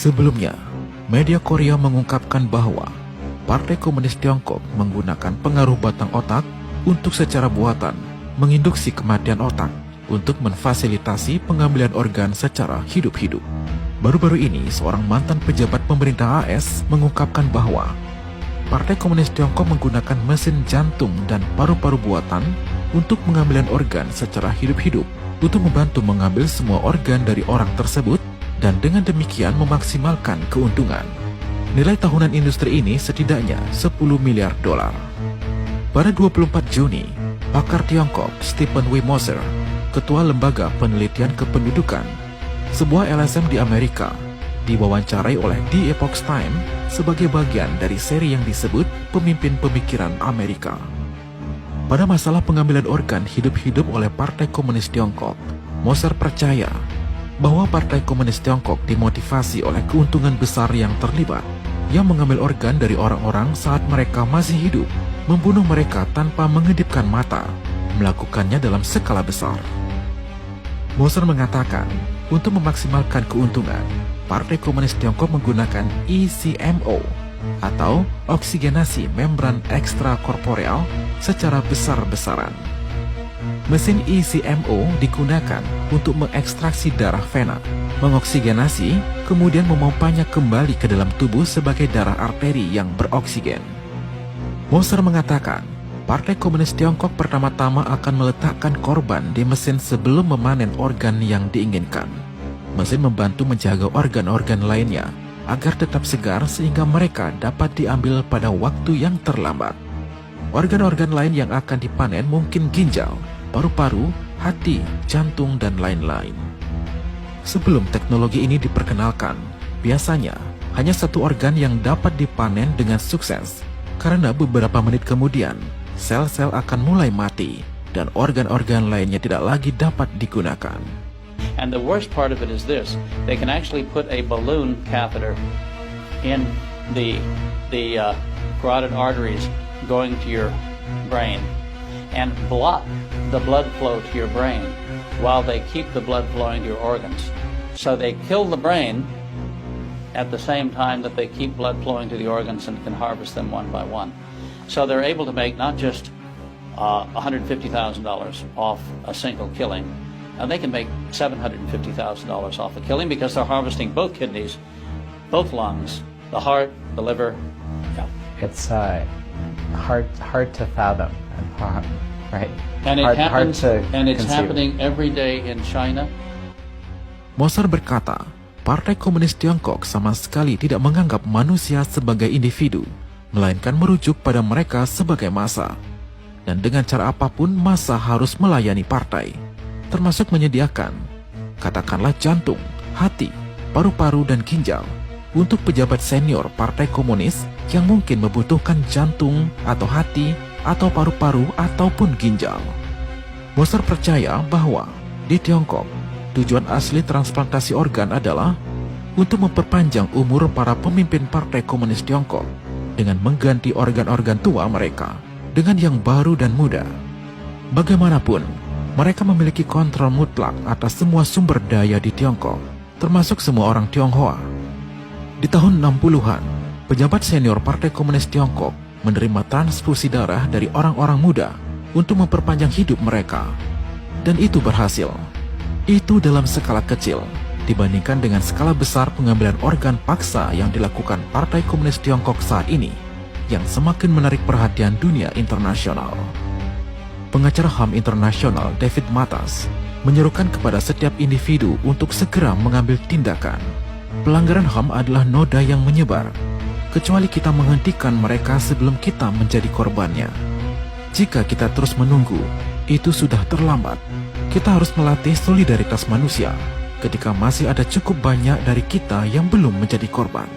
Sebelumnya, media Korea mengungkapkan bahwa Partai Komunis Tiongkok menggunakan pengaruh batang otak untuk secara buatan menginduksi kematian otak untuk memfasilitasi pengambilan organ secara hidup-hidup. Baru-baru ini, seorang mantan pejabat pemerintah AS mengungkapkan bahwa Partai Komunis Tiongkok menggunakan mesin jantung dan paru-paru buatan untuk pengambilan organ secara hidup-hidup untuk membantu mengambil semua organ dari orang tersebut dan dengan demikian memaksimalkan keuntungan. Nilai tahunan industri ini setidaknya 10 miliar dolar. Pada 24 Juni, pakar Tiongkok Stephen W. Moser, Ketua Lembaga Penelitian Kependudukan, sebuah LSM di Amerika, diwawancarai oleh The Epoch Times sebagai bagian dari seri yang disebut Pemimpin Pemikiran Amerika. Pada masalah pengambilan organ hidup-hidup oleh Partai Komunis Tiongkok, Moser percaya bahwa Partai Komunis Tiongkok dimotivasi oleh keuntungan besar yang terlibat, yang mengambil organ dari orang-orang saat mereka masih hidup, membunuh mereka tanpa mengedipkan mata, melakukannya dalam skala besar. Moser mengatakan, untuk memaksimalkan keuntungan, Partai Komunis Tiongkok menggunakan ECMO atau oksigenasi membran ekstrakorporeal secara besar-besaran. Mesin ECMO digunakan untuk mengekstraksi darah vena, mengoksigenasi, kemudian memompanya kembali ke dalam tubuh sebagai darah arteri yang beroksigen. Moser mengatakan, Partai Komunis Tiongkok pertama-tama akan meletakkan korban di mesin sebelum memanen organ yang diinginkan. Mesin membantu menjaga organ-organ lainnya agar tetap segar sehingga mereka dapat diambil pada waktu yang terlambat. Organ-organ lain yang akan dipanen mungkin ginjal, paru-paru, hati, jantung, dan lain-lain. Sebelum teknologi ini diperkenalkan, biasanya hanya satu organ yang dapat dipanen dengan sukses, karena beberapa menit kemudian, sel-sel akan mulai mati, dan organ-organ lainnya tidak lagi dapat digunakan. And the worst part of it is this: they can actually put a balloon catheter in the carotid arteries going to your brain and block the blood flow to your brain while they keep the blood flowing to your organs. So they kill the brain at the same time that they keep blood flowing to the organs and can harvest them one by one. So they're able to make not just $150,000 off a single killing, they can make $750,000 off a killing because they're harvesting both kidneys, both lungs, the heart, the liver. Yeah. It's hard to fathom, right? And it happens, and it's conceive. happening every day in China. Moser berkata, Partai Komunis Tiongkok sama sekali tidak menganggap manusia sebagai individu, melainkan merujuk pada mereka sebagai massa. Dan dengan cara apapun, massa harus melayani partai, termasuk menyediakan, katakanlah jantung, hati, paru-paru, dan ginjal untuk pejabat senior Partai Komunis yang mungkin membutuhkan jantung atau hati atau paru-paru ataupun ginjal. Moser percaya bahwa di Tiongkok, tujuan asli transplantasi organ adalah untuk memperpanjang umur para pemimpin Partai Komunis Tiongkok dengan mengganti organ-organ tua mereka dengan yang baru dan muda. Bagaimanapun, mereka memiliki kontrol mutlak atas semua sumber daya di Tiongkok, termasuk semua orang Tionghoa. Di tahun 60-an, pejabat senior Partai Komunis Tiongkok menerima transfusi darah dari orang-orang muda untuk memperpanjang hidup mereka. Dan itu berhasil. Itu dalam skala kecil, dibandingkan dengan skala besar pengambilan organ paksa yang dilakukan Partai Komunis Tiongkok saat ini, yang semakin menarik perhatian dunia internasional. Pengacara HAM internasional David Matas menyerukan kepada setiap individu untuk segera mengambil tindakan. Pelanggaran HAM adalah noda yang menyebar, kecuali kita menghentikan mereka sebelum kita menjadi korbannya. Jika kita terus menunggu, itu sudah terlambat. Kita harus melatih solidaritas manusia ketika masih ada cukup banyak dari kita yang belum menjadi korban.